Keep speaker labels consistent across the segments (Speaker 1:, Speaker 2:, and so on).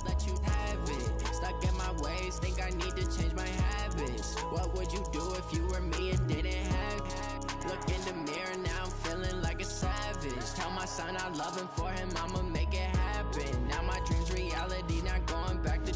Speaker 1: let you have it. Stuck in my ways, think I need to change my habits. What would you do if you were me and didn't have it? Look in the mirror, now I'm feeling like a savage. Tell my son I love him, for him I'ma make it happen. Now my dream's reality, not going back to.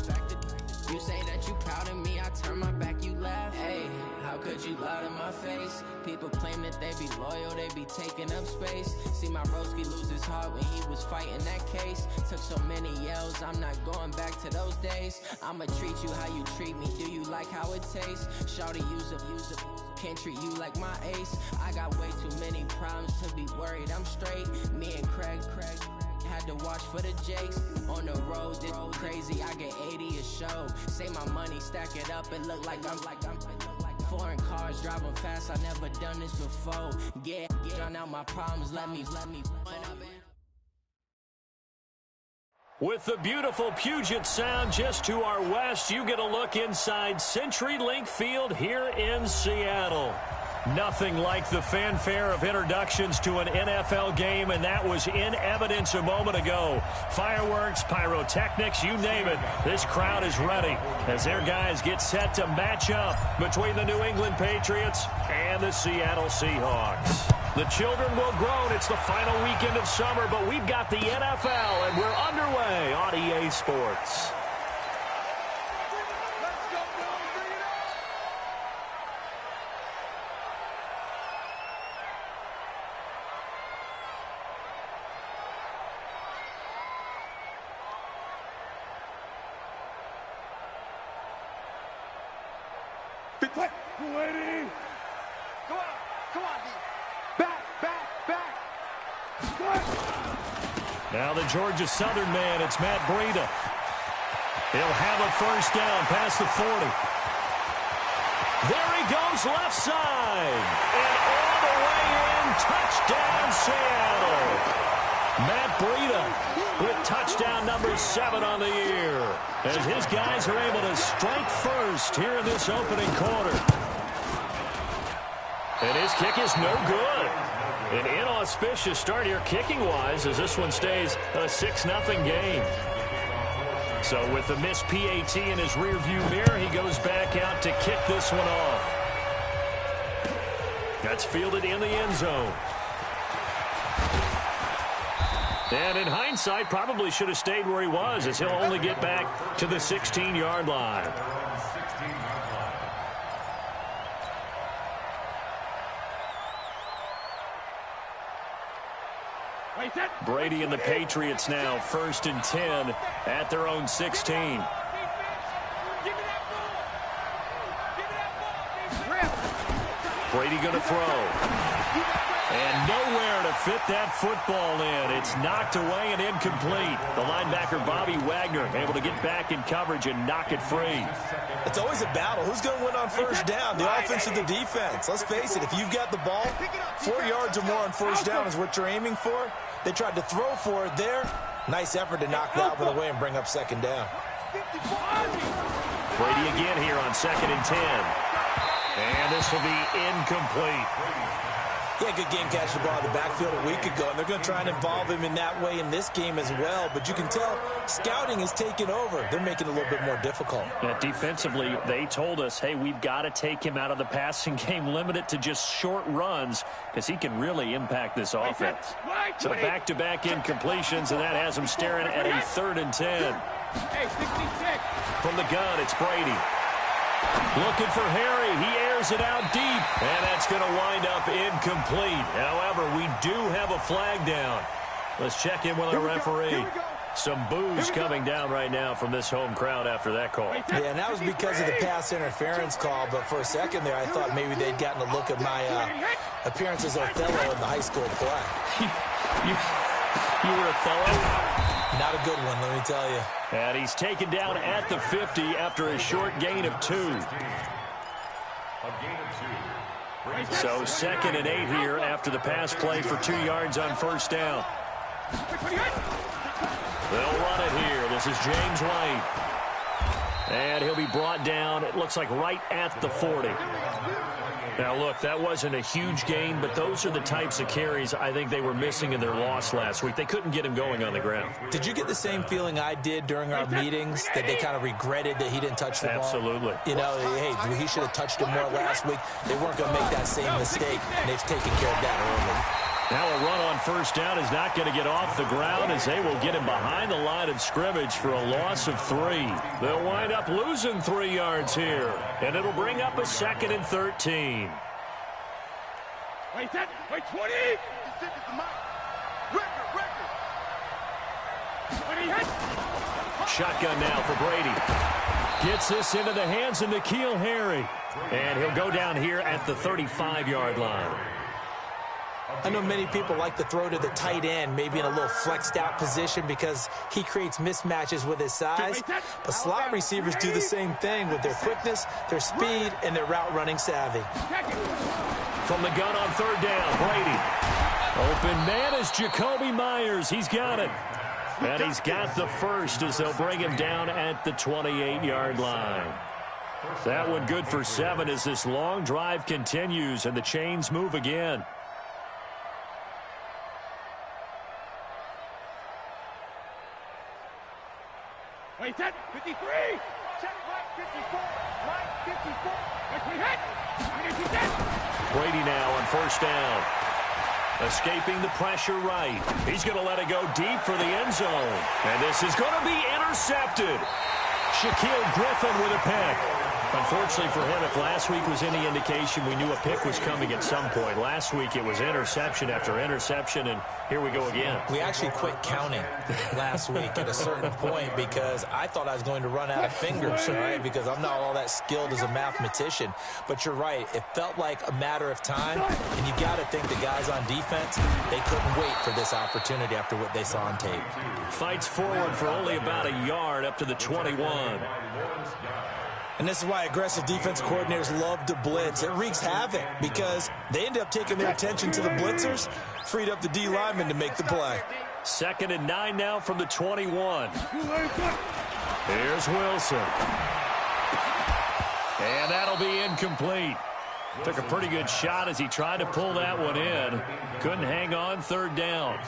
Speaker 1: You say that you proud of me, I turn my back, you laugh. Hey, how could you lie to my face? People claim that they be loyal, they be taking up space. See my broski lose his heart when he was fighting that case. Took so many yells, I'm not going back to those days. I'ma treat you how you treat me, do you like how it tastes? Shawty, use up, can't treat you like my ace. I got way too many problems to be worried, I'm straight. Me and Craig had to watch for the Jakes. On the road, this crazy, I get 80 a show. Say my money, stack it up, it look like I'm foreign cars, driving fast, I never done this before. Yeah, drown out my problems, let me.
Speaker 2: With the beautiful Puget Sound just to our west, you get a look inside CenturyLink Field here in Seattle. Nothing like the fanfare of introductions to an NFL game, and that was in evidence a moment ago. Fireworks, pyrotechnics, you name it. This crowd is ready as their guys get set to match up between the New England Patriots and the Seattle Seahawks. The children will groan. It's the final weekend of summer, but we've got the NFL, and we're underway on EA Sports.
Speaker 3: Waiting. Come on, D. Back.
Speaker 2: Now the Georgia Southern man, it's Matt Breida. He'll have a first down past the 40. There he goes, left side. And all the way in, touchdown Seattle. Matt Breida with touchdown number 7 on the year, as his guys are able to strike first here in this opening quarter. And his kick is no good. An inauspicious start here kicking-wise as this one stays a 6-0 game. So with the missed PAT in his rearview mirror, he goes back out to kick this one off. That's fielded in the end zone. And in hindsight, probably should have stayed where he was, as he'll only get back to the 16-yard line. Brady and the Patriots now 1st and 10 at their own 16. Brady going to throw. And nowhere to fit that football in. It's knocked away and incomplete. The linebacker, Bobby Wagner, able to get back in coverage and knock it free.
Speaker 4: It's always a battle. Who's going to win on first down, the offense or the defense? Let's face it, if you've got the ball, 4 yards or more on first down is what you're aiming for. They tried to throw for it there. Nice effort to knock that one away and bring up second down.
Speaker 2: Brady again here on 2nd and 10. And this will be incomplete.
Speaker 4: Yeah, good game catching the ball in the backfield a week ago, and they're going to try and involve him in that way in this game as well. But you can tell scouting is taking over. They're making it a little bit more difficult.
Speaker 2: Yeah, defensively, they told us, hey, we've got to take him out of the passing game, limit it to just short runs, because he can really impact this offense. So back-to-back incompletions, and that has him staring at a 3rd and 10. From the gun, it's Brady. Looking for Harry. He airs it out deep. And that's going to wind up incomplete. However, we do have a flag down. Let's check in with our referee. Some boos coming down right now from this home crowd after that call.
Speaker 4: Yeah, and that was because of the pass interference call. But for a second there, I thought maybe they'd gotten a look at my appearance as Othello in the high school play.
Speaker 2: You were Othello?
Speaker 4: Not a good one, let me tell you.
Speaker 2: And he's taken down at the 50 after a short gain of 2. So 2nd and 8 here after the pass play for 2 yards on first down. They'll run it here. This is James White. And he'll be brought down, it looks like right at the 40. Now, look, that wasn't a huge gain, but those are the types of carries I think they were missing in their loss last week. They couldn't get him going on the ground.
Speaker 4: Did you get the same feeling I did during our meetings, that they kind of regretted that he didn't touch the ball?
Speaker 2: Absolutely.
Speaker 4: You know, hey, he should have touched it more last week. They weren't going to make that same mistake, and they've taken care of that early.
Speaker 2: Now a run on first down is not going to get off the ground as they will get him behind the line of scrimmage for a loss of 3. They'll wind up losing 3 yards here, and it'll bring up a 2nd and 13.
Speaker 3: Wait, 20.
Speaker 2: Shotgun now for Brady. Gets this into the hands of N'Keal Harry, and he'll go down here at the 35-yard line.
Speaker 4: I know many people like to throw to the tight end, maybe in a little flexed out position because he creates mismatches with his size. But slot receivers do the same thing with their quickness, their speed, and their route running savvy.
Speaker 2: From the gun on third down, Brady. Open man is Jacoby Myers. He's got it. And he's got the first as they'll bring him down at the 28-yard line. That one good for 7 as this long drive continues and the chains move again.
Speaker 3: Wait, 53. Check right 54. Right 54.
Speaker 2: Brady now on first down. Escaping the pressure right. He's going to let it go deep for the end zone. And this is going to be intercepted. Shaquille Griffin with a pick. Unfortunately for him, if last week was any indication, we knew a pick was coming at some point. Last week it was interception after interception, and here we go again.
Speaker 4: We actually quit counting last week at a certain point because I thought I was going to run out of fingers, right? Because I'm not all that skilled as a mathematician. But you're right. It felt like a matter of time, and you got to think the guys on defense, they couldn't wait for this opportunity after what they saw on tape.
Speaker 2: Fights forward for only about a yard up to the 21.
Speaker 4: And this is why aggressive defense coordinators love to blitz. It wreaks havoc because they end up taking their attention to the blitzers, freed up the D lineman to make the play.
Speaker 2: 2nd and 9 now from the 21. Here's Wilson. And that'll be incomplete. Took a pretty good shot as he tried to pull that one in. Couldn't hang on third down.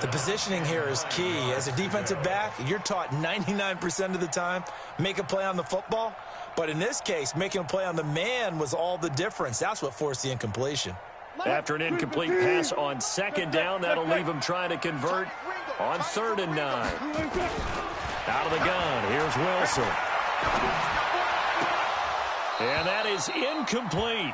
Speaker 4: The positioning here is key. As a defensive back, you're taught 99% of the time, make a play on the football. But in this case, making a play on the man was all the difference. That's what forced the incompletion.
Speaker 2: After an incomplete pass on 2nd down, that'll leave him trying to convert on 3rd and 9. Out of the gun, here's Wilson. And that is incomplete.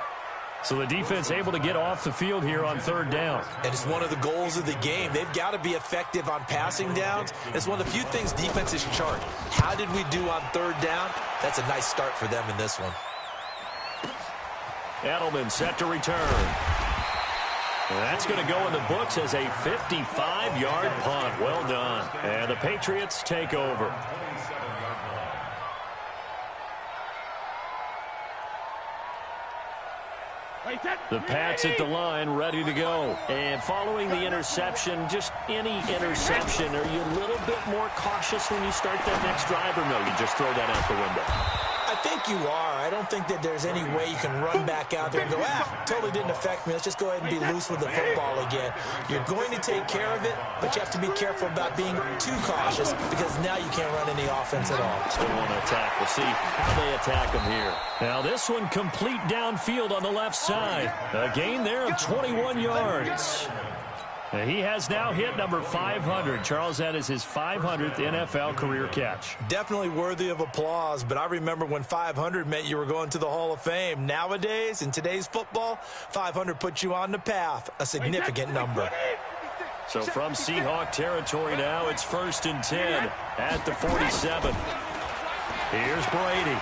Speaker 2: So the defense able to get off the field here on 3rd down.
Speaker 4: And it's one of the goals of the game. They've got to be effective on passing downs. It's one of the few things defenses chart. How did we do on 3rd down? That's a nice start for them in this one.
Speaker 2: Edelman set to return. And that's going to go in the books as a 55-yard punt. Well done. And the Patriots take over. The Pats at the line, ready to go. And following the interception, just any interception, are you a little bit more cautious when you start that next drive, or no, you just throw that out the window?
Speaker 4: I think you are. I don't think that there's any way you can run back out there and go, totally didn't affect me. Let's just go ahead and be loose with the football again. You're going to take care of it, but you have to be careful about being too cautious because now you can't run any offense at all.
Speaker 2: Still want to attack. We'll see how they attack them here. Now this one complete downfield on the left side. A gain there of 21 yards. And he has now hit number 500. Charles, that is his 500th NFL career catch.
Speaker 4: Definitely worthy of applause, but I remember when 500 meant you were going to the Hall of Fame. Nowadays, in today's football, 500 puts you on the path, a significant number.
Speaker 2: So from Seahawk territory now, it's 1st and 10 at the 47. Here's Brady.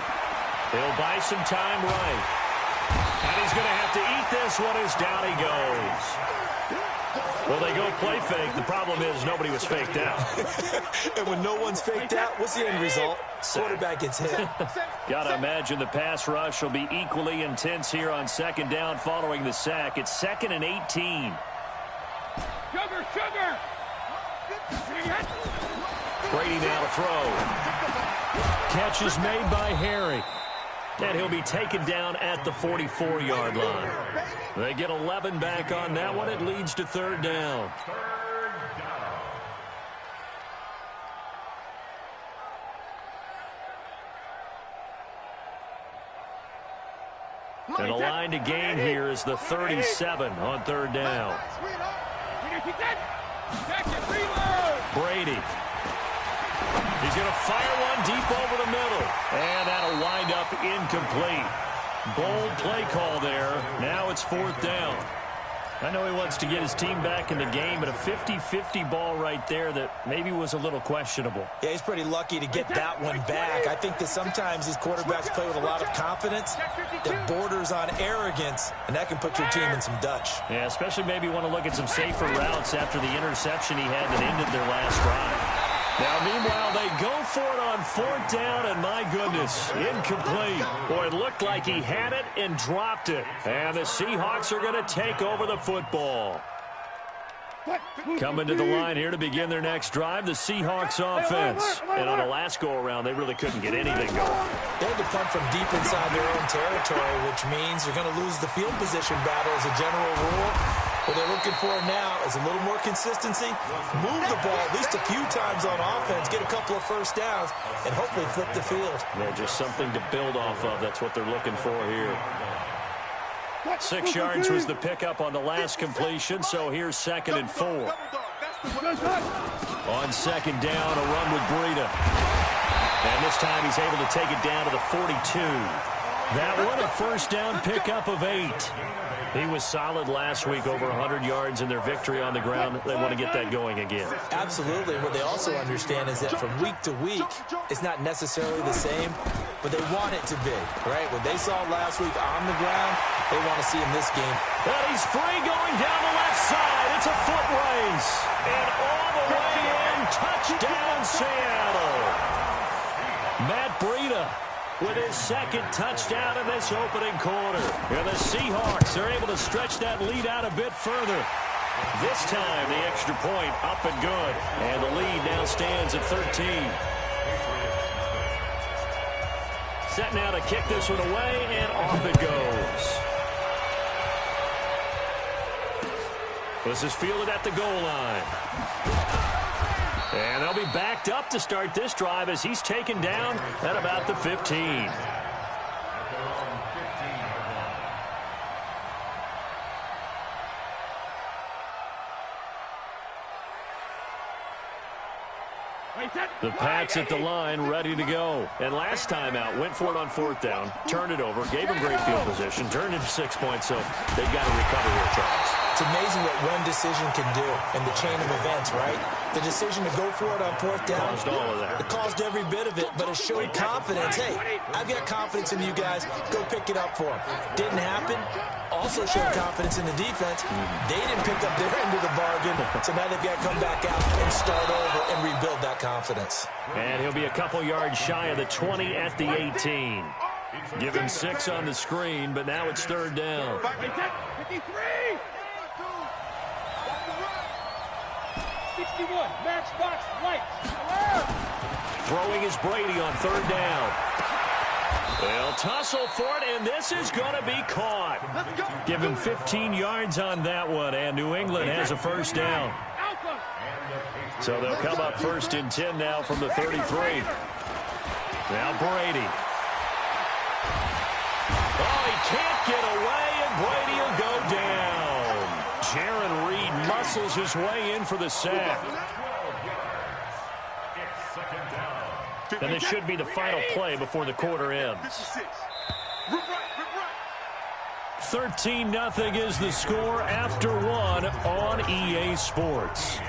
Speaker 2: He'll buy some time right. And he's going to have to eat this one as down he goes. Well, they go play fake. The problem is nobody was faked out.
Speaker 4: And when no one's faked out, what's the end result? Quarterback gets hit.
Speaker 2: Got to imagine the pass rush will be equally intense here on 2nd down following the sack. It's 2nd and 18.
Speaker 3: Sugar!
Speaker 2: Brady now to throw. Catch is made by Harry. And he'll be taken down at the 44-yard line. They get 11 back on that one. It leads to third down. And the line to gain here is the 37 on third down. Brady. He's going to fire one deep over the middle. And that'll wind up incomplete. Bold play call there. Now it's fourth down. I know he wants to get his team back in the game, but a 50-50 ball right there that maybe was a little questionable.
Speaker 4: Yeah, he's pretty lucky to get that one back. I think that sometimes these quarterbacks play with a lot of confidence that borders on arrogance, and that can put your team in some Dutch.
Speaker 2: Yeah, especially maybe want to look at some safer routes after the interception he had that ended their last drive. Now, meanwhile, they go for it on fourth down, and my goodness, incomplete. Boy, it looked like he had it and dropped it. And the Seahawks are going to take over the football. Coming to the line here to begin their next drive, the Seahawks offense. And on the last go-around, they really couldn't get anything going.
Speaker 4: They had to punt from deep inside their own territory, which means they're going to lose the field position battle as a general rule. What they're looking for now is a little more consistency, move the ball at least a few times on offense, get a couple of first downs, and hopefully flip the field.
Speaker 2: Yeah, just something to build off of. That's what they're looking for here. 6 yards was the pickup on the last completion, so here's 2nd and 4. On second down, a run with Breida. And this time he's able to take it down to the 42. That one a first down pickup of 8. He was solid last week, over 100 yards in their victory on the ground. They want to get that going again.
Speaker 4: Absolutely. What they also understand is that from week to week, it's not necessarily the same, but they want it to be, right? What they saw last week on the ground, they want to see in this game.
Speaker 2: And he's free going down the left side. It's a foot race. And all the way in, touchdown Seattle. Matt Breida with his 2nd touchdown in this opening quarter. And the Seahawks are able to stretch that lead out a bit further. This time, the extra point up and good. And the lead now stands at 13. Set now to kick this one away, and off it goes. This is fielded at the goal line. And they'll be backed up to start this drive as he's taken down at about the 15. The Pats at the line, ready to go. And last time out, went for it on fourth down, turned it over, gave him great field position, turned into 6 points, so they've got to recover here, Charles.
Speaker 4: It's amazing what one decision can do in the chain of events, right? The decision to go for it on fourth down.
Speaker 2: Caused all of that.
Speaker 4: It caused every bit of it, but it showed confidence. Hey, I've got confidence in you guys. Go pick it up for them. Didn't happen. Also showed confidence in the defense. They didn't pick up their end of the bargain, so now they've got to come back out and start over and rebuild that confidence.
Speaker 2: And he'll be a couple yards shy of the 20 at the 18. Give him 6 on the screen, but now it's third down.
Speaker 3: 53! 61, matchbox right.
Speaker 2: Throwing is Brady on third down. They'll tussle for it, and this is going to be caught. Give him 15 yards on that one, and New England has a first down. So they'll come up 1st and 10 now from the 33. Now Brady. Oh, he can't get away, and Brady will go down. Jaron Reed muscles his way in for the sack. And this should be the final play before the quarter ends. 13-0 is the score after 1 on EA Sports.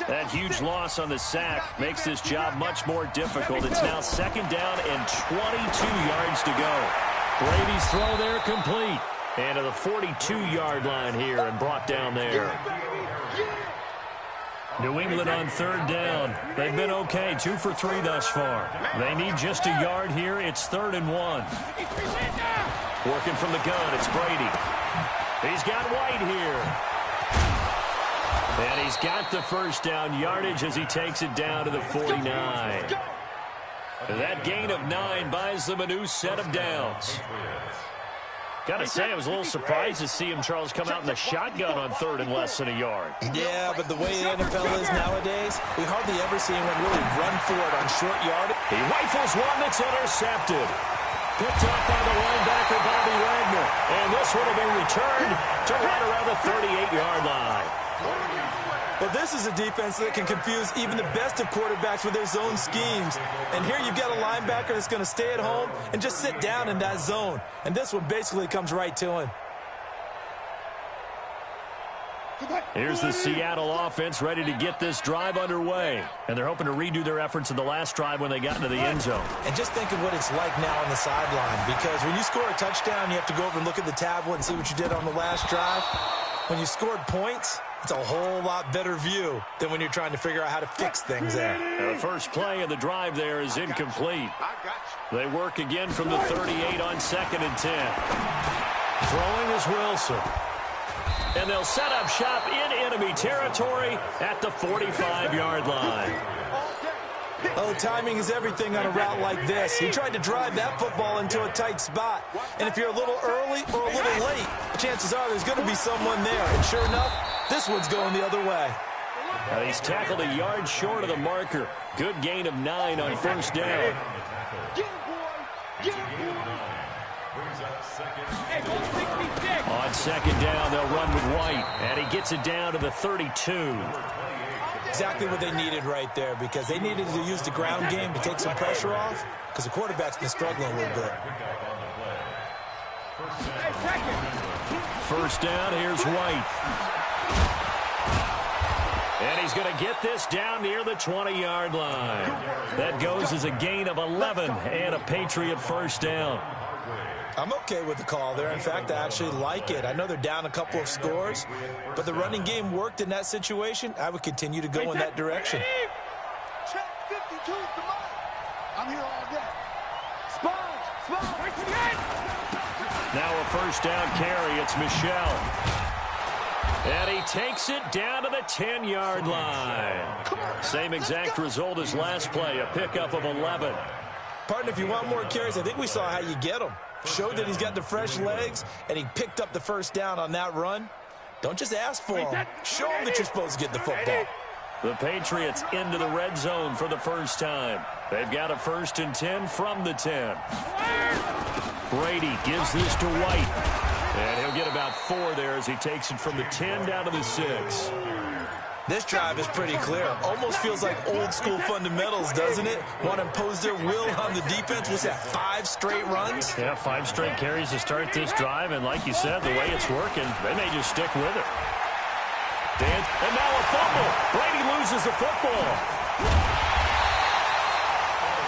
Speaker 2: That huge loss on the sack makes this job much more difficult. It's now 2nd down and 22 yards to go. Brady's throw there complete. And to the 42-yard line here and brought down there. New England on third down. They've been okay, 2 for 3 thus far. They need just a yard here. It's 3rd and 1. Working from the gun, it's Brady. He's got White here. And he's got the first down yardage as he takes it down to the 49. That gain of 9 buys them a new set of downs. Gotta say, I was a little surprised to see him, Charles, come out in the shotgun on 3rd and less than a yard.
Speaker 4: Yeah, but the way the NFL is nowadays, we hardly ever see anyone really run for it on short yardage.
Speaker 2: He rifles one that's intercepted. Picked up by the linebacker, Bobby Wagner. And this one will be returned to right around the 38-yard line.
Speaker 4: Well, this is a defense that can confuse even the best of quarterbacks with their zone schemes. And here you've got a linebacker that's going to stay at home and just sit down in that zone. And this one basically comes right to him.
Speaker 2: Here's the Seattle offense ready to get this drive underway. And they're hoping to redo their efforts in the last drive when they got into the end zone.
Speaker 4: And just think of what it's like now on the sideline. Because when you score a touchdown, you have to go over and look at the tablet and see what you did on the last drive. When you scored points, it's a whole lot better view than when you're trying to figure out how to fix things there.
Speaker 2: The first play of the drive there is incomplete. They work again from the 38 on 2nd and 10. Throwing is Wilson. And they'll set up shop in enemy territory at the 45-yard line.
Speaker 4: Oh, timing is everything on a route like this. He tried to drive that football into a tight spot. And if you're a little early or a little late, chances are there's going to be someone there. And sure enough, this one's going the other way.
Speaker 2: He's tackled a yard short of the marker. Good gain of 9 on 1st down. On 2nd down, they'll run with White. And he gets it down to the 32.
Speaker 4: Exactly what they needed right there, because they needed to use the ground game to take some pressure off, because the quarterback's been struggling a little bit.
Speaker 2: 1st down, here's White. And he's going to get this down near the 20-yard line. That goes as a gain of 11 and a Patriot 1st down.
Speaker 4: I'm okay with the call there. In fact, I actually like it. I know they're down a couple of scores, but the running game worked in that situation. I would continue to go in that direction.
Speaker 3: Check 52's the mark. I'm here all day. Sponge.
Speaker 2: Now a 1st down carry. It's Michel. And he takes it down to the 10-yard line. Same exact result as last play, a pickup of 11.
Speaker 4: Partner, if you want more carries, I think we saw how you get them. Showed that he's got the fresh legs, and he picked up the 1st down on that run. Don't just ask for him. Show him that you're supposed to get the football.
Speaker 2: The Patriots into the red zone for the first time. They've got a 1st and 10 from the 10. Brady gives this to White. And he'll get about 4 there as he takes it from the 10 down to the 6.
Speaker 4: This drive is pretty clear. Almost feels like old school fundamentals, doesn't it? Want to impose their will on the defense. Was that 5 straight runs?
Speaker 2: Yeah, 5 straight carries to start this drive. And like you said, the way it's working, they may just stick with it. And now a fumble. Brady loses the football.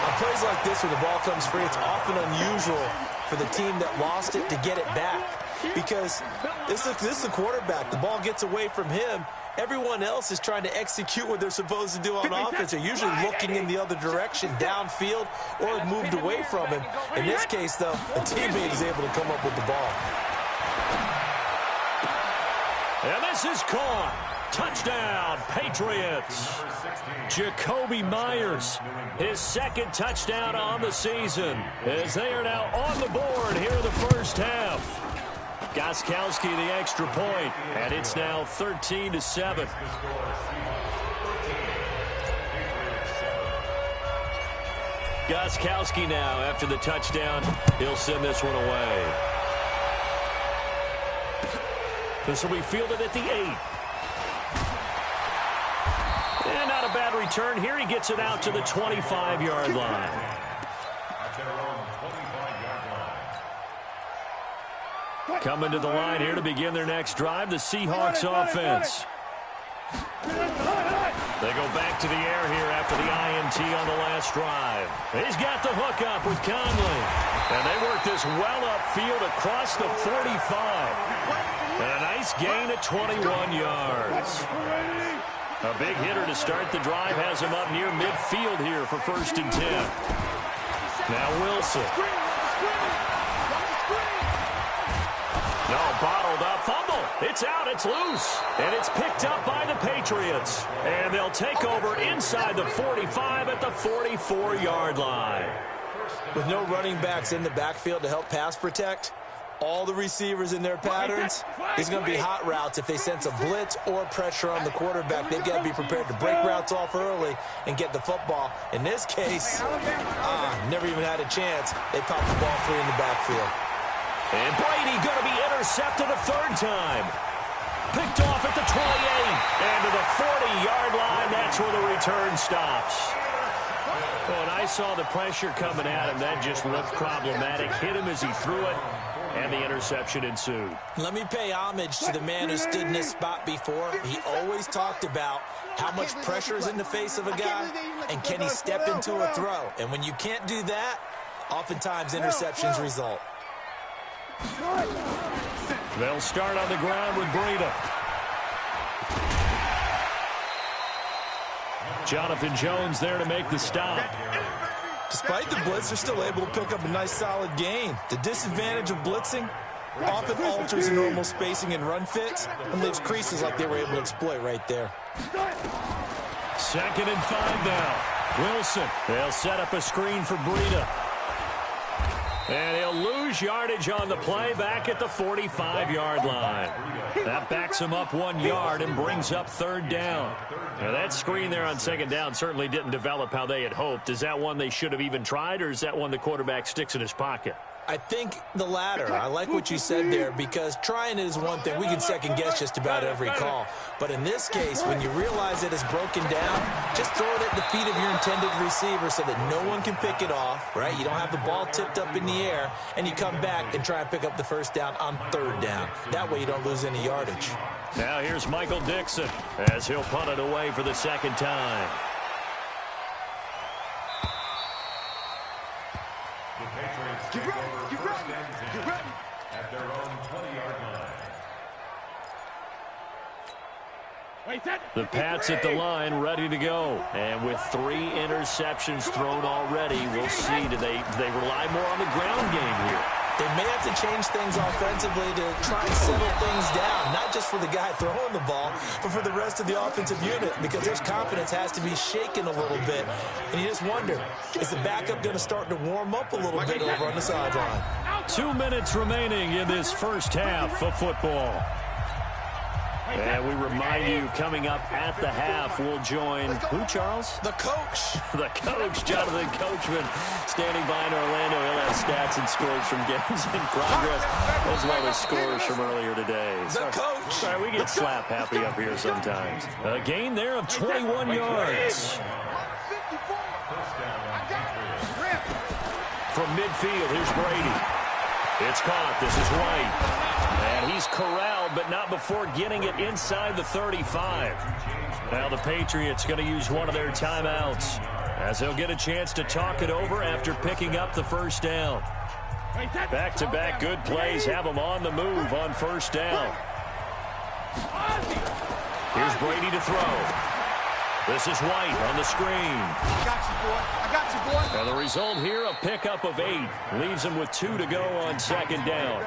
Speaker 4: On plays like this where the ball comes free, it's often unusual for the team that lost it to get it back. Because this is the quarterback. The ball gets away from him. Everyone else is trying to execute what they're supposed to do on offense. They're usually looking in the other direction, downfield, or moved away from him. In this case, though, a teammate is able to come up with the ball.
Speaker 2: And this is caught. Touchdown, Patriots. Jacoby Myers, his 2nd touchdown on the season, as they are now on the board here in the first half. Gostkowski the extra point, and it's now 13-7. Gostkowski now, after the touchdown, he'll send this one away. This will be fielded at the 8. And not a bad return here. He gets it out to the 25-yard line. Coming to the line here to begin their next drive, the Seahawks offense. They go back to the air here after the INT on the last drive. He's got the hookup with Conley. And they work this well upfield across the 45. And a nice gain at 21 yards. A big hitter to start the drive has him up near midfield here for 1st and 10. Now Wilson. No, bottled up. Fumble. It's out, it's loose, and it's picked up by the Patriots. And they'll take over inside the 45 at the 44-yard line.
Speaker 4: With no running backs in the backfield to help pass protect, all the receivers in their patterns, these are going to be hot routes if they sense a blitz or pressure on the quarterback. They've got to be prepared to break routes off early and get the football. In this case, never even had a chance. They popped the ball free in the backfield.
Speaker 2: And Brady going to be intercepted a third time. Picked off at the 28. And to the 40-yard line, that's where the return stops. When I saw the pressure coming at him, that just looked problematic. Hit him as he threw it, and the interception ensued.
Speaker 4: Let me pay homage to the man who stood in this spot before. He always talked about how much pressure is in the face of a guy, and can he step into a throw. And when you can't do that, oftentimes interceptions result.
Speaker 2: They'll start on the ground with Breida. Jonathan Jones there to make the stop.
Speaker 4: Despite the blitz, they're still able to pick up a nice solid gain. The disadvantage of blitzing often alters the normal spacing and run fits and leaves creases like they were able to exploit right there.
Speaker 2: 2nd and 5 now. Wilson. They'll set up a screen for Breida. And he'll lose yardage on the play back at the 45-yard line. That backs him up 1 yard and brings up 3rd down. Now that screen there on 2nd down certainly didn't develop how they had hoped. Is that one they should have even tried, or is that one the quarterback sticks in his pocket?
Speaker 4: I think the latter. I like what you said there, because trying it is one thing. We can second-guess just about every call. But in this case, when you realize it is broken down, just throw it at the feet of your intended receiver so that no one can pick it off, right? You don't have the ball tipped up in the air, and you come back and try and pick up the 1st down on 3rd down. That way you don't lose any yardage.
Speaker 2: Now here's Michael Dixon as he'll punt it away for the 2nd time.
Speaker 3: Get ready.
Speaker 5: At their own 20-yard line.
Speaker 2: The Pats at the line, ready to go. And with 3 interceptions thrown already, we'll see. Do they rely more on the ground game here?
Speaker 4: They may have to change things offensively to try and settle things down, not just for the guy throwing the ball, but for the rest of the offensive unit, because their confidence has to be shaken a little bit. And you just wonder, is the backup going to start to warm up a little bit over on the sideline?
Speaker 2: 2 minutes remaining in this first half of football. And we remind you, coming up at the half, we'll join who, Charles?
Speaker 4: The coach.
Speaker 2: The coach, Jonathan Coachman, standing by in Orlando. He'll have stats and scores from games in progress, as well as scores from earlier today.
Speaker 4: The coach.
Speaker 2: Sorry, we get slap happy up here sometimes. A gain there of 21 yards. From midfield, here's Brady. It's caught. This is White. And he's corralled, but not before getting it inside the 35. Now the Patriots going to use one of their timeouts, as they'll get a chance to talk it over after picking up the 1st down. Back-to-back good plays have them on the move on 1st down. Here's Brady to throw. This is White on the screen.
Speaker 3: I got you, boy. I got you, boy.
Speaker 2: And the result here, a pickup of 8. Leaves him with 2 to go on 2nd down.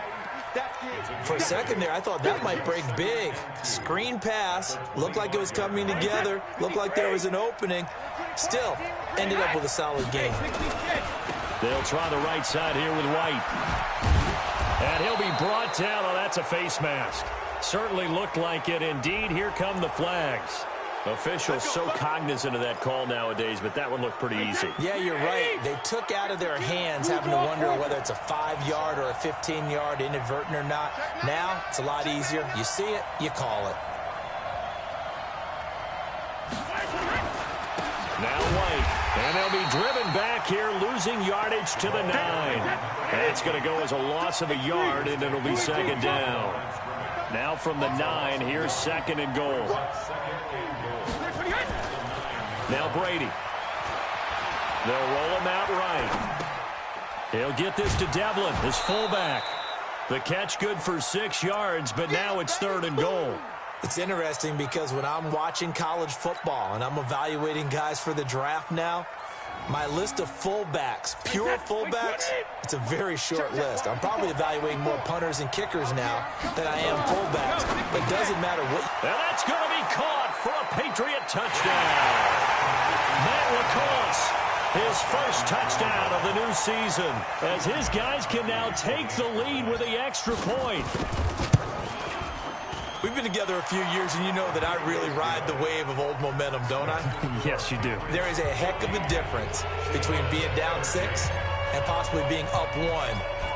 Speaker 4: For a second there, I thought that might break big. Screen pass. Looked like it was coming together. Looked like there was an opening. Still, ended up with a solid game.
Speaker 2: They'll try the right side here with White. And he'll be brought down. Oh, that's a face mask. Certainly looked like it. Indeed, here come the flags. Officials so cognizant of that call nowadays, but that one looked pretty easy.
Speaker 4: Yeah, you're right. They took out of their hands having to wonder whether it's a 5-yard or a 15-yard inadvertent or not. Now, it's a lot easier. You see it, you call it.
Speaker 2: Now White, and they'll be driven back here, losing yardage to the 9. That's going to go as a loss of a yard, and it'll be 2nd down. Now from the 9, here's 2nd and goal. Now Brady. They'll roll him out right. He'll get this to Devlin, his fullback. The catch good for 6 yards, but now it's 3rd and goal.
Speaker 4: It's interesting because when I'm watching college football and I'm evaluating guys for the draft now, My list of fullbacks, pure fullbacks, it's a very short list. I'm probably evaluating more punters and kickers now than I am fullbacks. But it doesn't matter what.
Speaker 2: And that's going to be caught for a Patriot touchdown. Matt LaCosse, his first touchdown of the new season, as his guys can now take the lead with the extra point.
Speaker 4: We've been together a few years, and you know that I really ride the wave of old momentum, don't I?
Speaker 2: Yes, you do.
Speaker 4: There is a heck of a difference between being down 6 and possibly being up 1.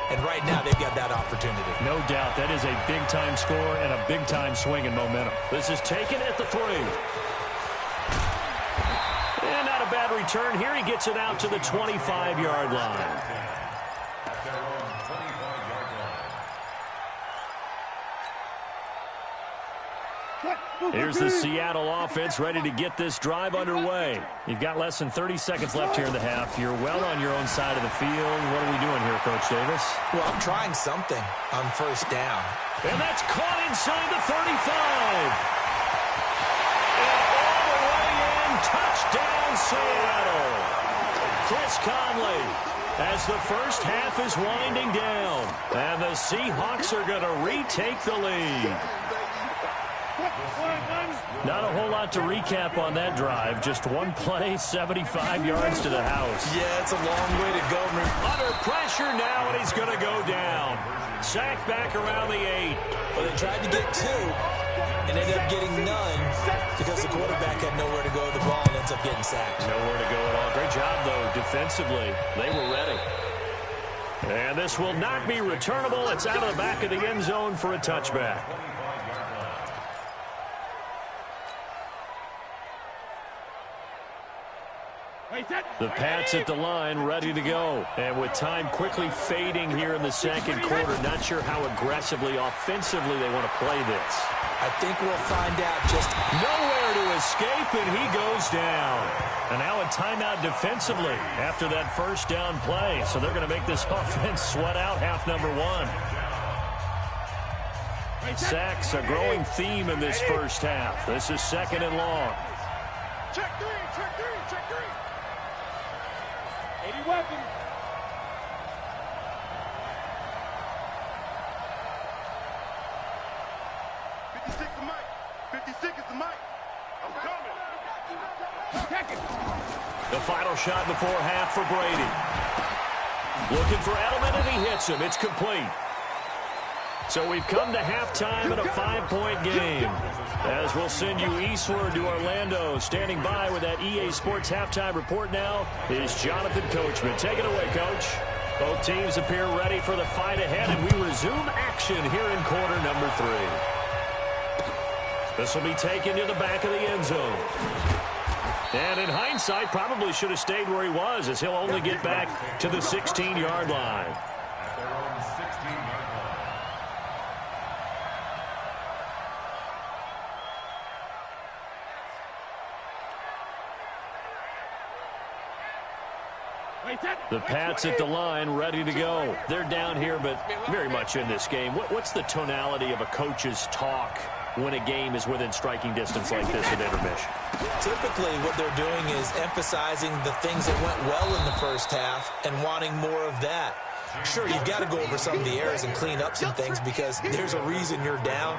Speaker 4: And right now, they've got that opportunity.
Speaker 2: No doubt. That is a big-time score and a big-time swing in momentum. This is taken at the 3. And not a bad return here. He gets it out to the 25-yard line. Here's the Seattle offense ready to get this drive underway. You've got less than 30 seconds left here in the half. You're well on your own side of the field. What are we doing here, Coach Davis?
Speaker 4: Well, I'm trying something on first down.
Speaker 2: And that's caught inside the 35. And all the way in, touchdown Seattle. Chris Conley, as the first half is winding down. And the Seahawks are going to retake the lead. Not a whole lot to recap on that drive. Just one play, 75 yards to the house.
Speaker 4: Yeah, it's a long way to go.
Speaker 2: Under pressure now, and he's going to go down. Sacked back around the 8.
Speaker 4: Well, they tried to get 2 and ended up getting none because the quarterback had nowhere to go with the ball and ends up getting sacked.
Speaker 2: Nowhere to go at all. Great job, though, defensively. They were ready. And this will not be returnable. It's out of the back of the end zone for a touchback. The Pats at the line, ready to go. And with time quickly fading here in the second quarter, not sure how aggressively, offensively they want to play this.
Speaker 4: I think we'll find out. Just
Speaker 2: nowhere to escape, and he goes down. And now a timeout defensively after that first down play. So they're going to make this offense sweat out half number 1. Sacks, a growing theme in this first half. This is second and long.
Speaker 3: Check 3, check 3, check 3. 80 weapons.
Speaker 2: The final shot before half for Brady. Looking for Edelman, and he hits him. It's complete. So we've come to halftime in a 5-point game. As we'll send you eastward to Orlando. Standing by with that EA Sports halftime report now is Jonathan Coachman. Take it away, Coach. Both teams appear ready for the fight ahead, and we resume action here in quarter number 3. This will be taken to the back of the end zone. And in hindsight, probably should have stayed where he was, as he'll only get back to the 16-yard line. The Pats at the line, ready to go. They're down here, but very much in this game. What's the tonality of a coach's talk when a game is within striking distance like this at intermission?
Speaker 4: Typically, what they're doing is emphasizing the things that went well in the first half and wanting more of that. Sure, you've got to go over some of the errors and clean up some things because there's a reason you're down.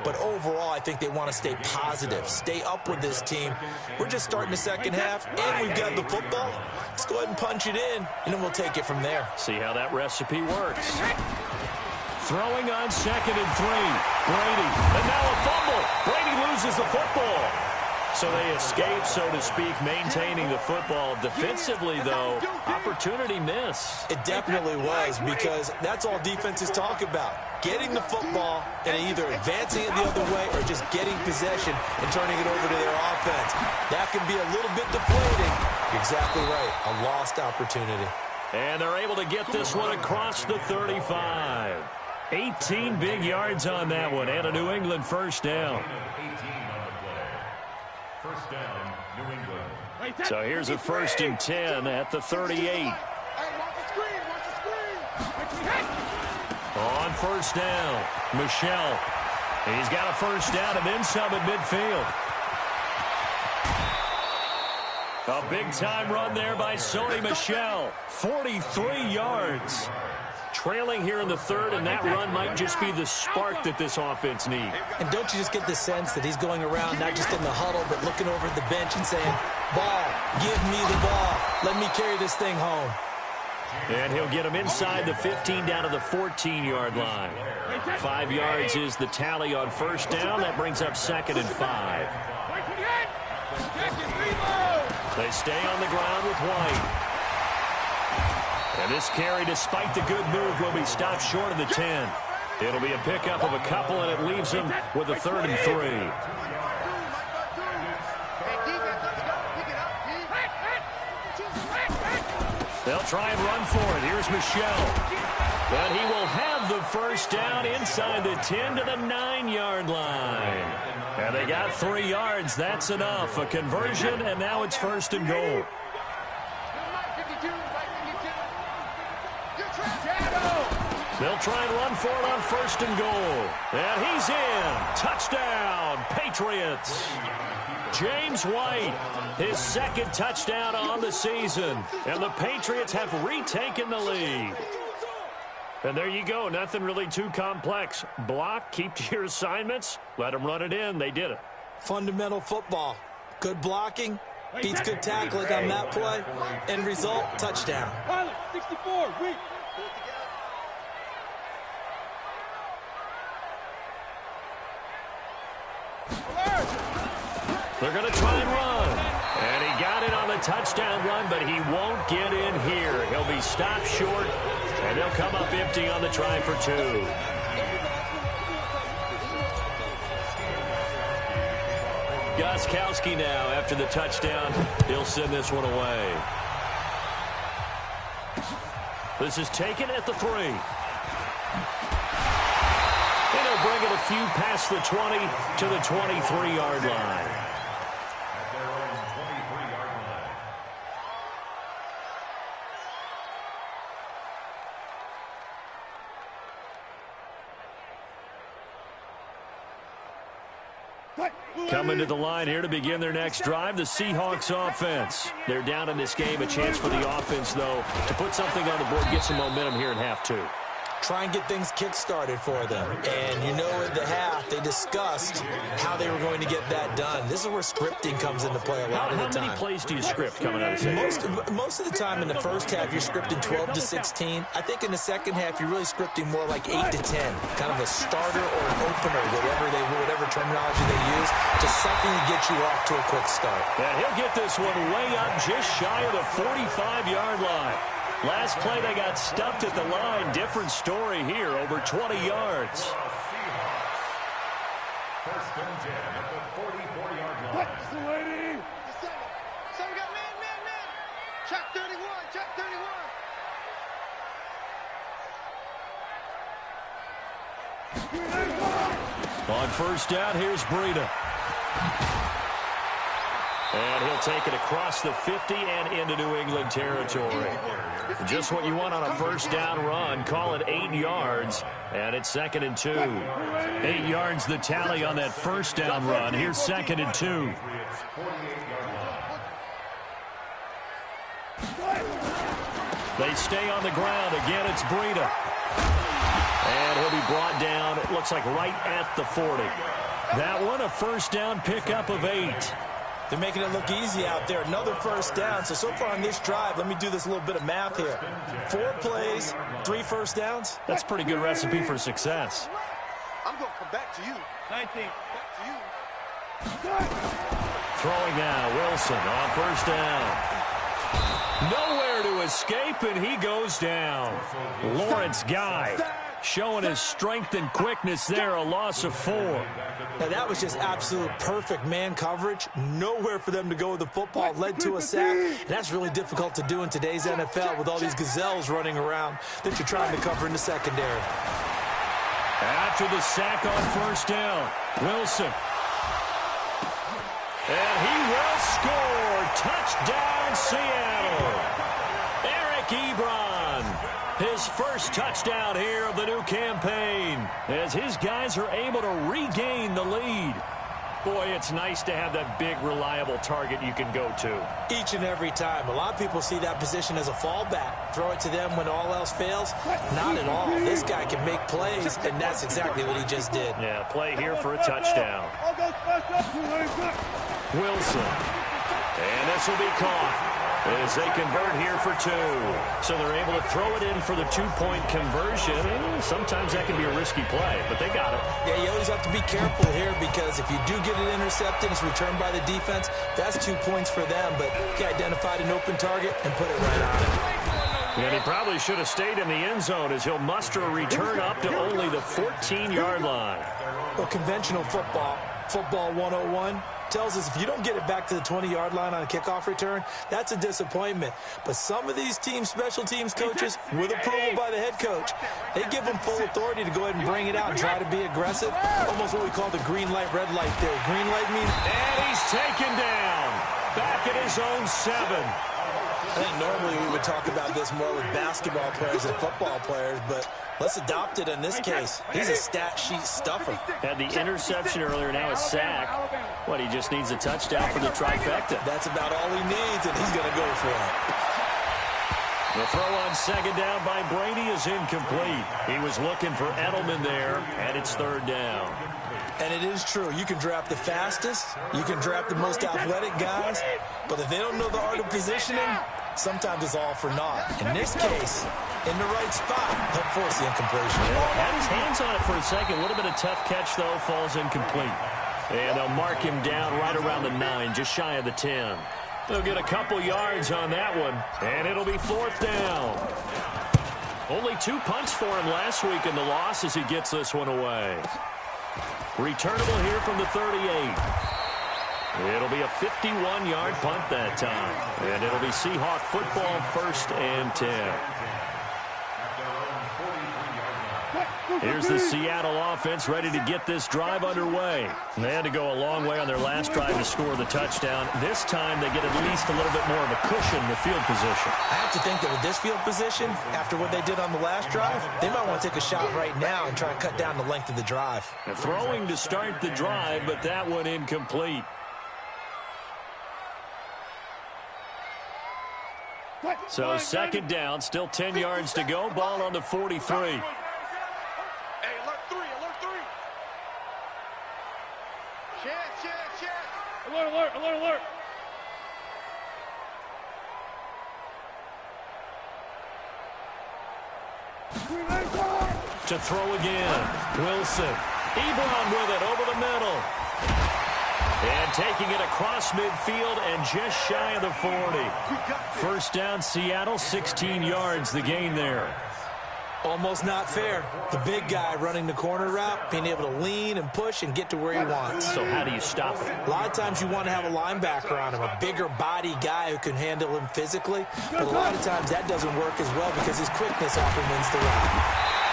Speaker 4: But overall, I think they want to stay positive, stay up with this team. We're just starting the second half, and we've got the football. Let's go ahead and punch it in, and then we'll take it from there.
Speaker 2: See how that recipe works. Throwing on second and 3. Brady, and now a fumble. Brady loses the football. So they escape, so to speak, maintaining the football. Defensively, though, opportunity miss.
Speaker 4: It definitely was, because that's all defenses talk about. Getting the football and either advancing it the other way or just getting possession and turning it over to their offense. That can be a little bit deflating. Exactly right. A lost opportunity.
Speaker 2: And they're able to get this one across the 35. 18 big yards on that one, and a New England first down.
Speaker 5: First down, New England.
Speaker 2: So here's a 1st and 10 at the 38. On first down, Michelle. He's got a first down and then some at midfield. A big-time run there by Sony Michel. 43 yards. Trailing here in the third, and that run might just be the spark that this offense needs.
Speaker 4: And don't you just get the sense that he's going around not just in the huddle, but looking over at the bench and saying, ball, give me the ball. Let me carry this thing home.
Speaker 2: And he'll get him inside the 15 down to the 14-yard line. 5 yards is the tally on first down. That brings up 2nd and 5. They stay on the ground with White. And this carry, despite the good move, will be stopped short of the 10. It'll be a pickup of a couple, and it leaves him with a 3rd and 3. They'll try and run for it. Here's Michel. But he will have the first down inside the 10 to the 9-yard line. And they got 3 yards. That's enough. A conversion, and now it's 1st and goal. They'll try and run for it on 1st and goal. And he's in. Touchdown, Patriots. James White, his 2nd touchdown on the season. And the Patriots have retaken the lead. And there you go. Nothing really too complex. Block, keep to your assignments, let them run it in. They did it.
Speaker 4: Fundamental football. Good blocking, beats good tackling on that play. End result, touchdown.
Speaker 3: 64, weak.
Speaker 2: They're going to try and run. And he got it on the touchdown run, but he won't get in here. He'll be stopped short, and they'll come up empty on the try for 2. Gostkowski now, after the touchdown, he'll send this one away. This is taken at the 3. And he'll bring it a few past the 20 to the 23-yard line. Coming to the line here to begin their next drive, the Seahawks offense. They're down in this game. A chance for the offense, though, to put something on the board, get some momentum here in half 2.
Speaker 4: Try and get things kick-started for them. And you know at the half, they discussed how they were going to get that done. This is where scripting comes into play a lot of the time.
Speaker 2: How many plays do you script coming out of the
Speaker 4: Most of the time in the first half, you're scripting 12 to 16. I think in the second half, you're really scripting more like 8 to 10. Kind of a starter or an opener, whatever terminology they use, just something to get you off to a quick start.
Speaker 2: Yeah, he'll get this one way up just shy of the 45-yard line. Last play, they got stuffed at the line. Different story here, over 20 yards.
Speaker 5: 1st and 10 at the 44-yard line.
Speaker 3: Lady. So we got man. Check 31, check 31.
Speaker 2: On 1st down, here's Breida. And he'll take it across the 50 and into New England territory. Just what you want on a 1st down run. Call it 8 yards, and it's 2nd and 2. 8 yards the tally on that 1st down run. Here's 2nd and 2. They stay on the ground. Again, it's Breida. And he'll be brought down, it looks like right at the 40. That one, a 1st down pickup of 8.
Speaker 4: They're making it look easy out there. Another 1st down. So far on this drive, let me do this little bit of math here. 4 plays, 3 1st downs.
Speaker 2: That's a pretty good recipe for success.
Speaker 3: I'm going to come back to you. 19. Back to you.
Speaker 2: Throwing now, Wilson on 1st down. Nowhere to escape, and he goes down. Lawrence Guy showing his strength and quickness there, a loss of 4.
Speaker 4: Now, that was just absolute perfect man coverage. Nowhere for them to go with the football. Led to a sack. And that's really difficult to do in today's NFL with all these gazelles running around that you're trying to cover in the secondary.
Speaker 2: After the sack on 1st down, Wilson. And he will score. Touchdown, Seattle. Eric Ebron. His 1st touchdown here of the new campaign as his guys are able to regain the lead. Boy, it's nice to have that big, reliable target you can go to.
Speaker 4: Each and every time. A lot of people see that position as a fallback. Throw it to them when all else fails. Not at all. This guy can make plays, and that's exactly what he just did.
Speaker 2: Yeah, play here for a touchdown. Wilson. And this will be caught as they convert here for 2. So they're able to throw it in for the 2-point conversion. Sometimes that can be a risky play, but they got it.
Speaker 4: Yeah, you always have to be careful here because if you do get it intercepted, it's returned by the defense. That's 2 points for them, but he identified an open target and put it right on it.
Speaker 2: And he probably should have stayed in the end zone as he'll muster a return up to only the 14-yard line.
Speaker 4: Well, conventional football 101, tells us if you don't get it back to the 20-yard line on a kickoff return, that's a disappointment. But some of these teams, special teams coaches, with approval by the head coach, they give them full authority to go ahead and bring it out and try to be aggressive. Almost what we call the green light, red light theory. Green light means...
Speaker 2: And he's taken down. Back at his own 7.
Speaker 4: I think normally we would talk about this more with basketball players than football players, but let's adopt it in this case. He's a stat sheet stuffer.
Speaker 2: Had the interception earlier, now a sack. What, he just needs a touchdown for the trifecta.
Speaker 4: That's about all he needs, and he's going to go for it.
Speaker 2: The throw on second down by Brady is incomplete. He was looking for Edelman there, and it's 3rd down.
Speaker 4: And it is true. You can draft the fastest. You can draft the most athletic guys. But if they don't know the art of positioning, sometimes it's all for naught. In this case, in the right spot, he'll force the incompletion.
Speaker 2: Had his hands on it for a second. A little bit of tough catch, though. Falls incomplete. And they'll mark him down right around the 9, just shy of the 10. They'll get a couple yards on that one, and it'll be 4th down. Only 2 punts for him last week in the loss as he gets this one away. Returnable here from the 38. It'll be a 51-yard punt that time. And it'll be Seahawk football, 1st and 10. Here's the Seattle offense ready to get this drive underway. They had to go a long way on their last drive to score the touchdown. This time they get at least a little bit more of a cushion with field position.
Speaker 4: I have to think that with this field position, after what they did on the last drive, they might want to take a shot right now and try and cut down the length of the drive.
Speaker 2: And throwing to start the drive, but that one incomplete. So 2nd down, still 10 yards to go. Ball on the 43.
Speaker 3: Alert, alert, alert.
Speaker 2: To throw again. Wilson. Ebron with it over the middle. And taking it across midfield and just shy of the 40. 1st down, Seattle, 16 yards, the gain there.
Speaker 4: Almost not fair. The big guy running the corner route, being able to lean and push and get to where he wants.
Speaker 2: So how do you stop it?
Speaker 4: A lot of times you want to have a linebacker on him, a bigger body guy who can handle him physically. But a lot of times that doesn't work as well because his quickness often wins the route.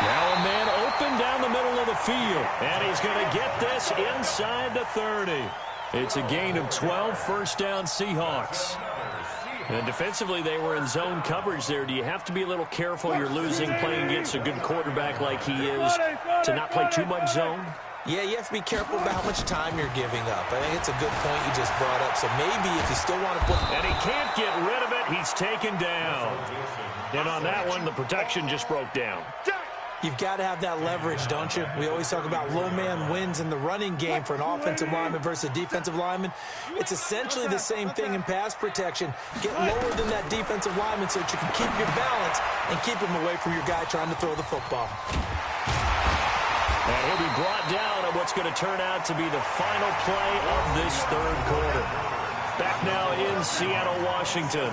Speaker 2: Now a man open down the middle of the field. And he's going to get this inside the 30. It's a gain of 12, 1st down Seahawks. And defensively, they were in zone coverage there. Do you have to be a little careful? You're losing playing against a good quarterback like he is to not play too much zone?
Speaker 4: Yeah, you have to be careful about how much time you're giving up. I think it's a good point you just brought up. So maybe if you still want to put...
Speaker 2: And he can't get rid of it. He's taken down. And on that one, the protection just broke down.
Speaker 4: You've got to have that leverage, don't you? We always talk about low man wins in the running game for an offensive lineman versus a defensive lineman. It's essentially the same thing in pass protection. Get lower than that defensive lineman so that you can keep your balance and keep him away from your guy trying to throw the football.
Speaker 2: And he'll be brought down on what's going to turn out to be the final play of this 3rd quarter. Back now in Seattle, Washington.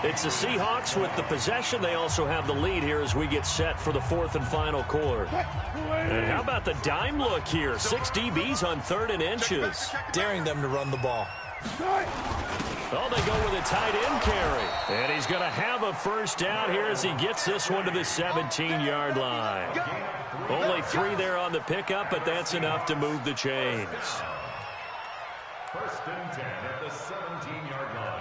Speaker 2: It's the Seahawks with the possession. They also have the lead here as we get set for the 4th and final quarter. And how about the dime look here? 6 DBs on 3rd and inches.
Speaker 4: Daring them to run the ball.
Speaker 2: Oh, they go with a tight end carry. And he's going to have a 1st down here as he gets this one to the 17-yard line. Only 3 there on the pickup, but that's enough to move the chains.
Speaker 5: 1st and 10 at the 17-yard line.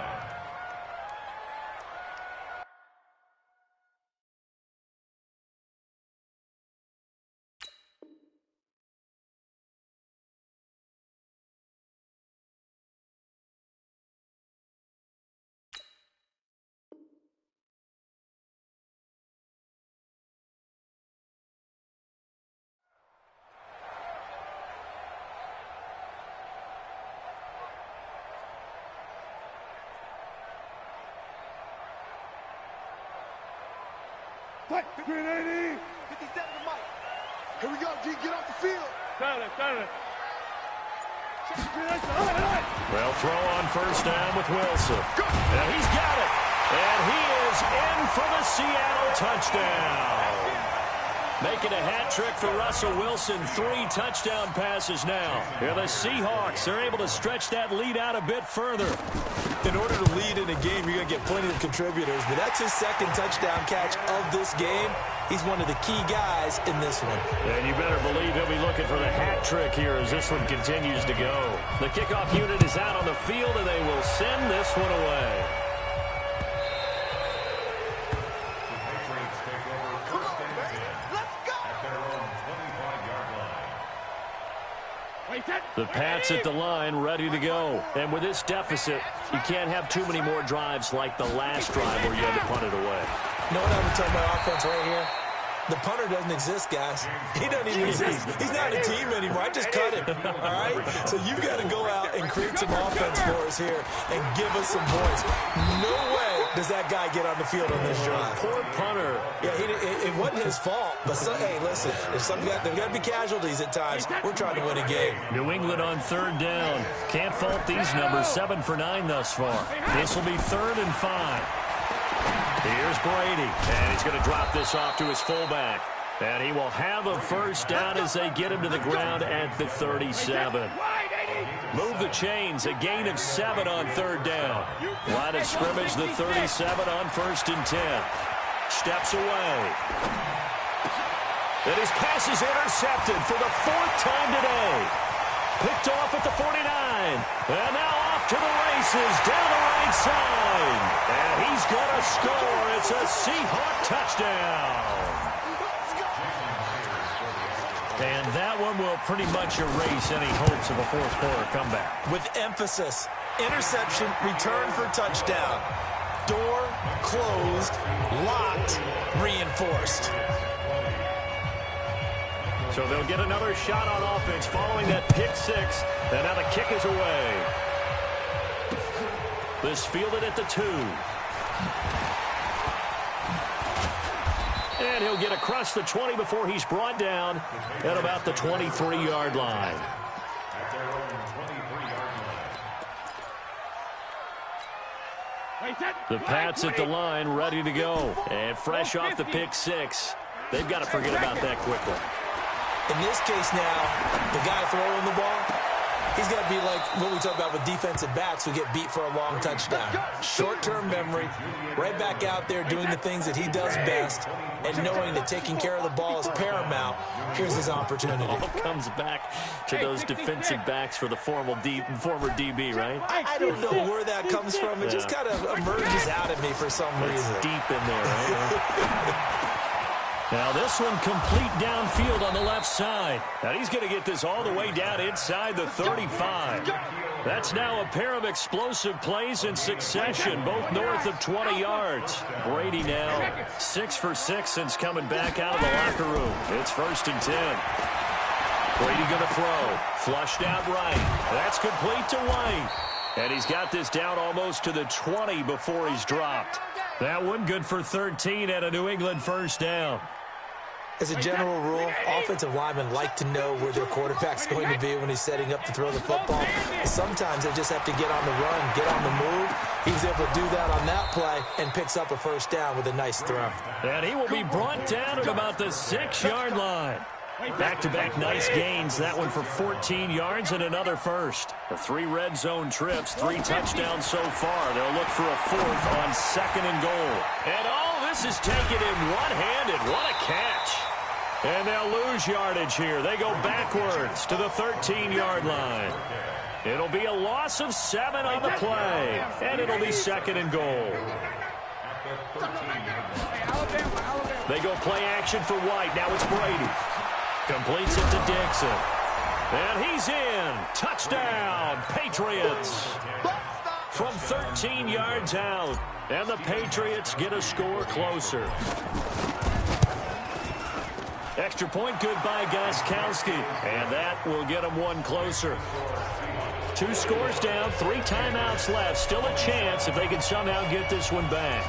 Speaker 3: Fight. 380. 57 to Mike. Here we go, G. Get off the field. Got it.
Speaker 2: Well, throw on first down with Wilson. And he's got it. And he is in for the Seattle touchdown. Making a hat trick for Russell Wilson. 3 touchdown passes now. Here the Seahawks are able to stretch that lead out a bit further.
Speaker 4: In order to lead in a game, you're going to get plenty of contributors, but that's his second touchdown catch of this game. He's one of the key guys in this one.
Speaker 2: And you better believe he'll be looking for the hat trick here as this one continues to go. The kickoff unit is out on the field, and they will send this one away. The Pats at the line, ready to go. And with this deficit, you can't have too many more drives like the last drive where you had to punt it away.
Speaker 4: You know what I would tell my offense right here? The punter doesn't exist, guys. He doesn't even exist. He's not a team anymore. I just cut him, all right? So you've got to go out and create some offense for us here and give us some points. No way does that guy get on the field on this drive.
Speaker 2: Poor punter.
Speaker 4: Yeah, it wasn't his fault. But, hey, listen, there's got to be casualties at times. We're trying to win a game.
Speaker 2: New England on third down. Can't fault these numbers. 7 for 9 thus far. This will be 3rd and 5. Here's Brady, and he's going to drop this off to his fullback. And he will have a first down as they get him to the ground at the 37. Move the chains, a gain of 7 on third down. Line of scrimmage, the 37 on 1st and 10. Steps away. And his pass is intercepted for the 4th time today. Picked off at the 49. And now off to the races down the right side. And he's going to score. It's a Seahawk touchdown. And that one will pretty much erase any hopes of a fourth quarter comeback.
Speaker 4: With emphasis, interception, return for touchdown. Door closed, locked, reinforced.
Speaker 2: So they'll get another shot on offense following that pick 6. And now the kick is away. This fielded at the 2. And he'll get across the 20 before he's brought down at about the 23-yard line. The Pats at the line, ready to go. And fresh off the pick 6. They've got to forget about that quickly.
Speaker 4: In this case now, the guy throwing the ball, he's got to be like what we talk about with defensive backs who get beat for a long touchdown. Short-term memory, right back out there doing the things that he does best, and knowing that taking care of the ball is paramount. Here's his opportunity.
Speaker 2: All comes back to those defensive backs for the former DB, right?
Speaker 4: I don't know where that comes from. It just kind of emerges out of me for some reason.
Speaker 2: It's deep in there, right? Now this one complete downfield on the left side. Now he's going to get this all the way down inside the 35. That's now a pair of explosive plays in succession, both north of 20 yards. Brady now 6 for 6 since coming back out of the locker room. It's 1st and 10. Brady going to throw. Flushed out right. That's complete to White. And he's got this down almost to the 20 before he's dropped. That one good for 13 and a New England first down.
Speaker 4: As a general rule, offensive linemen like to know where their quarterback's going to be when he's setting up to throw the football. Sometimes they just have to get on the run, get on the move. He was able to do that on that play and picks up a first down with a nice throw.
Speaker 2: And he will be brought down at about the 6-yard line. Back-to-back nice gains. That one for 14 yards and another first. The 3 red zone trips, 3 touchdowns so far. They'll look for a 4th on 2nd and goal. And all this is taken in one-handed. What a catch. And they'll lose yardage here. They go backwards to the 13-yard line. It'll be a loss of 7 on the play. And it'll be 2nd and goal. They go play action for White. Now it's Brady. Completes it to Dixon. And he's in. Touchdown, Patriots. From 13 yards out. And the Patriots get a score closer. Extra point good by Gostkowski. And that will get them one closer. 2 scores down, 3 timeouts left. Still a chance if they can somehow get this one back.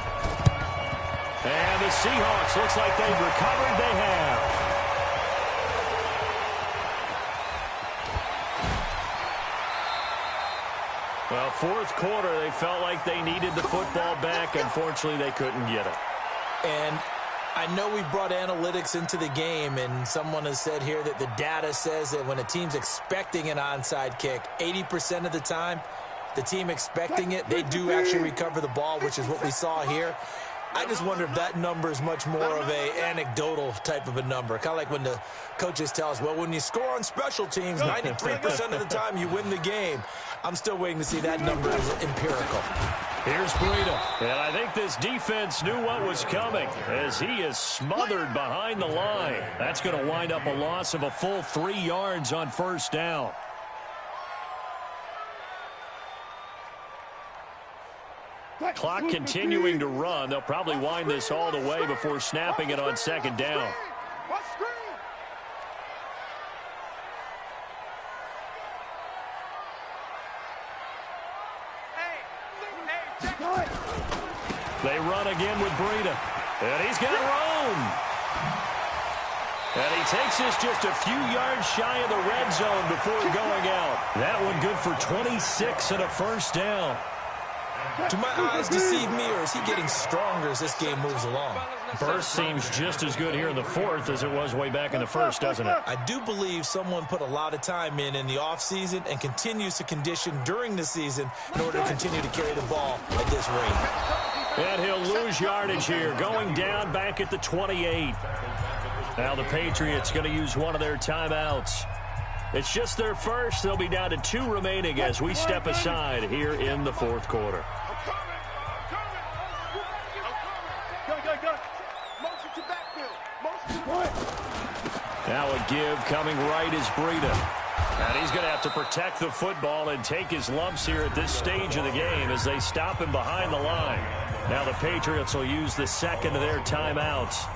Speaker 2: And the Seahawks, looks like they've recovered. They have. Well, fourth quarter, they felt like they needed the football back. Unfortunately, they couldn't get it.
Speaker 4: And I know we brought analytics into the game, and someone has said here that the data says that when a team's expecting an onside kick, 80% of the time, the team expecting it, they do actually recover the ball, which is what we saw here. I just wonder if that number is much more of a anecdotal type of a number. Kind of like when the coaches tell us, well, when you score on special teams, 93% of the time you win the game. I'm still waiting to see that number as empirical.
Speaker 2: Here's Breida. And I think this defense knew what was coming as he is smothered behind the line. That's going to wind up a loss of a full 3 yards on first down. Clock continuing to run. They'll probably wind this all the way before snapping it on second down. They run again with Breida. And he's got room. And he takes this just a few yards shy of the red zone before going out. That one good for 26 and a first down.
Speaker 4: Do my eyes deceive me, or is he getting stronger as this game moves along?
Speaker 2: Burst seems just as good here in the fourth as it was way back in the first, doesn't it?
Speaker 4: I do believe someone put a lot of time in the offseason and continues to condition during the season in order to continue to carry the ball at this rate.
Speaker 2: And he'll lose yardage here, going down back at the 28. Now the Patriots going to use one of their timeouts. It's just their first. They'll be down to 2 remaining as we step aside here in the fourth quarter. Now a give coming right is Breida. And he's going to have to protect the football and take his lumps here at this stage of the game as they stop him behind the line. Now the Patriots will use the second of their timeouts.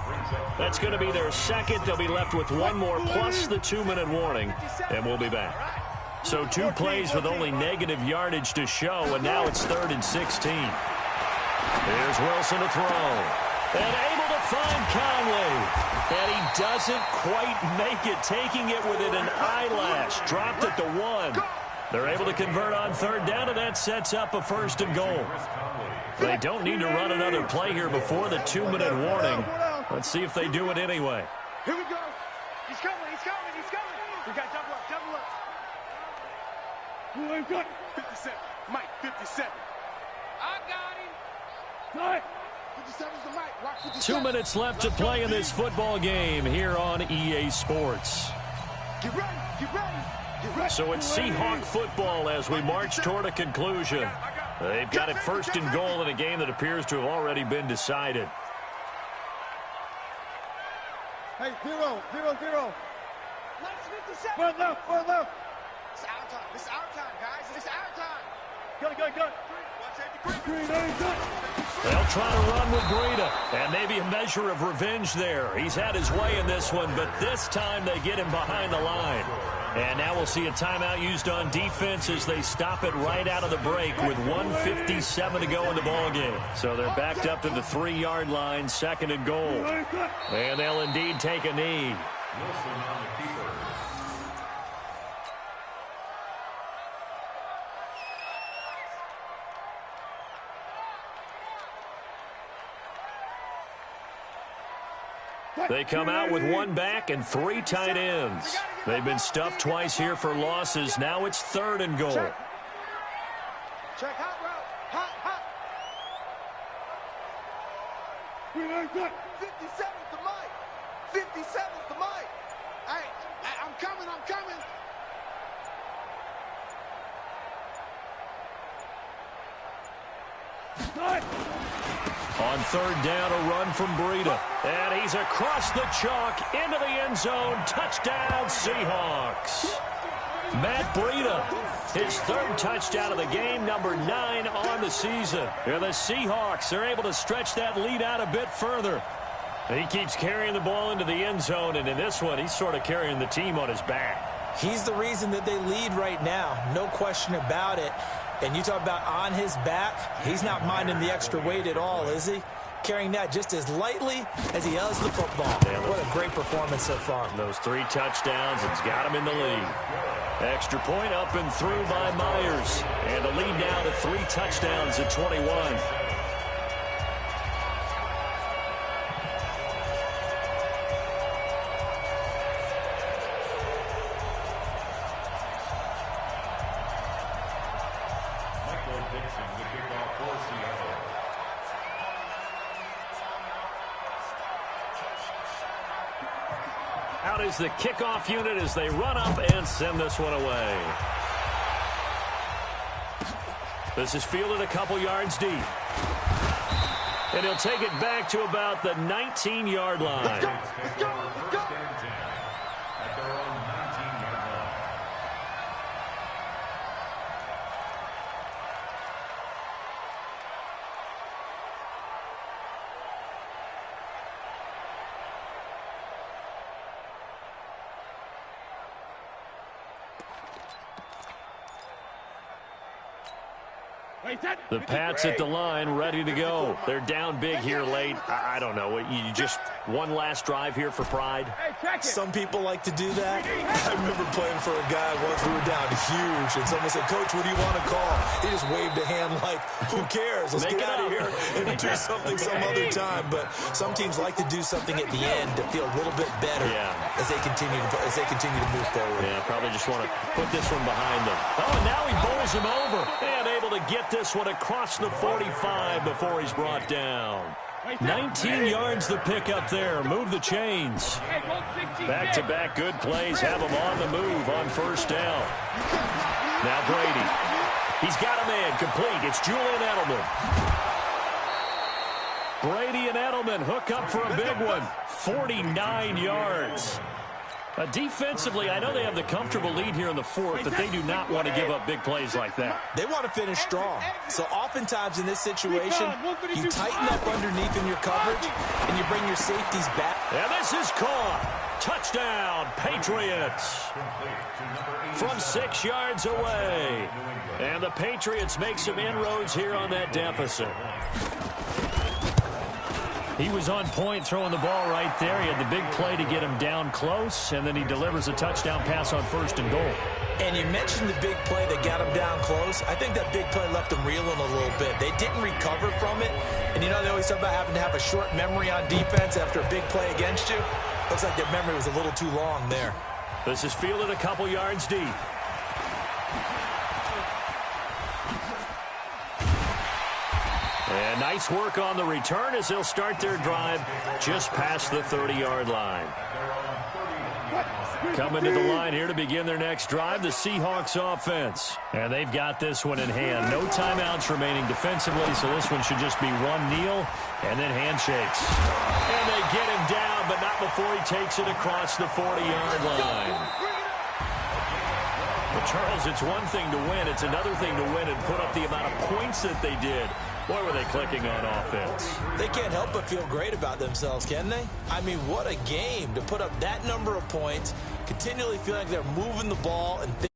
Speaker 2: That's going to be their second. They'll be left with one more plus the 2-minute warning, and we'll be back. So 2 plays with only negative yardage to show, and now it's 3rd and 16. Here's Wilson to throw. And able to find Conley. And he doesn't quite make it, taking it within an eyelash. Dropped it to 1. They're able to convert on 3rd down, and that sets up a 1st and goal. They don't need to run another play here before the 2-minute warning. Let's see if they do it anyway.
Speaker 3: Here we go. He's coming, he's coming, he's coming. We got double up, double up. Who ain't got 57? Mike, 57. I got him. All right. 57's the Mike. Rock 57.
Speaker 2: 2 minutes left to play in this football game here on EA Sports.
Speaker 3: Get ready, get ready. Get ready.
Speaker 2: So it's Seahawk football as we march toward a conclusion. They've got it 1st and goal in a game that appears to have already been decided.
Speaker 3: Hey, 0, 0, 0. Far left, far left. It's our time. This is our time, guys. It's our time. Go, go, go.
Speaker 2: They'll try to run with Breida, and maybe a measure of revenge there. He's had his way in this one, but this time they get him behind the line. And now we'll see a timeout used on defense as they stop it right out of the break with 1:57 to go in the ballgame. So they're backed up to the 3-yard line, 2nd and goal. And they'll indeed take a knee. They come out with 1 back and 3 tight ends. They've been stuffed twice here for losses. Now it's 3rd and goal.
Speaker 3: Check hot route. Hot, hot. 57's the mic. 57's the mic. Hey, I'm coming, I'm coming.
Speaker 2: On 3rd down, a run from Breida. And he's across the chalk into the end zone. Touchdown, Seahawks. Matt Breida, his 3rd touchdown of the game, number 9 on the season. And the Seahawks are able to stretch that lead out a bit further. He keeps carrying the ball into the end zone, and in this one, he's sort of carrying the team on his back.
Speaker 4: He's the reason that they lead right now, no question about it. And you talk about on his back, he's not minding the extra weight at all, is he? carrying that just as lightly as he does the football. What a great performance so far.
Speaker 2: Those 3 touchdowns, it's got him in the lead. Extra point up and through by Myers. And the lead now to 3 touchdowns at 21. Out is the kickoff unit as they run up and send this one away. This is fielded a couple yards deep. And he'll take it back to about the 19-yard line.
Speaker 5: Let's go. At their own 19-yard line.
Speaker 2: The Pats at the line, ready to go. They're down big here late. I don't know. You just one last drive here for pride?
Speaker 4: Some people like to do that. I remember playing for a guy once. We were down huge, and someone said, "Coach, what do you want to call?" He just waved a hand like, "Who cares? Let's get out of here and do something some other time." But some teams like to do something at the end to feel a little bit better as they continue to move forward.
Speaker 2: Yeah, probably just want to put this one behind them. Oh, and now he bowls him over and able to get this one across the 45 before he's brought down. 19 yards the pick up there. Move the chains. Back-to-back good plays have him on the move on first down. Now Brady. He's got a man complete. It's Julian Edelman. Brady and Edelman hook up for a big one. 49 yards. Defensively, I know they have the comfortable lead here in the fourth, but they do not want to give up big plays like that.
Speaker 4: They want to finish strong. So oftentimes in this situation, you tighten up underneath in your coverage, and you bring your safeties back.
Speaker 2: And this is caught. Touchdown, Patriots. From 6 yards away. And the Patriots make some inroads here on that deficit. He was on point throwing the ball right there. He had the big play to get him down close, and then he delivers a touchdown pass on first and goal.
Speaker 4: And you mentioned the big play that got him down close. I think that big play left him reeling a little bit. They didn't recover from it. And you know, they always talk about having to have a short memory on defense after a big play against you. Looks like their memory was a little too long there.
Speaker 2: This is fielded a couple yards deep. And nice work on the return as they'll start their drive just past the 30-yard line. Coming to the line here to begin their next drive, the Seahawks offense. And they've got this one in hand. No timeouts remaining defensively, so this one should just be one kneel and then handshakes. And they get him down, but not before he takes it across the 40-yard line. But Charles, it's one thing to win. It's another thing to win and put up the amount of points that they did. Boy, were they clicking on offense.
Speaker 4: They can't help but feel great about themselves, can they? I mean, what a game to put up that number of points, continually feel like they're moving the ball and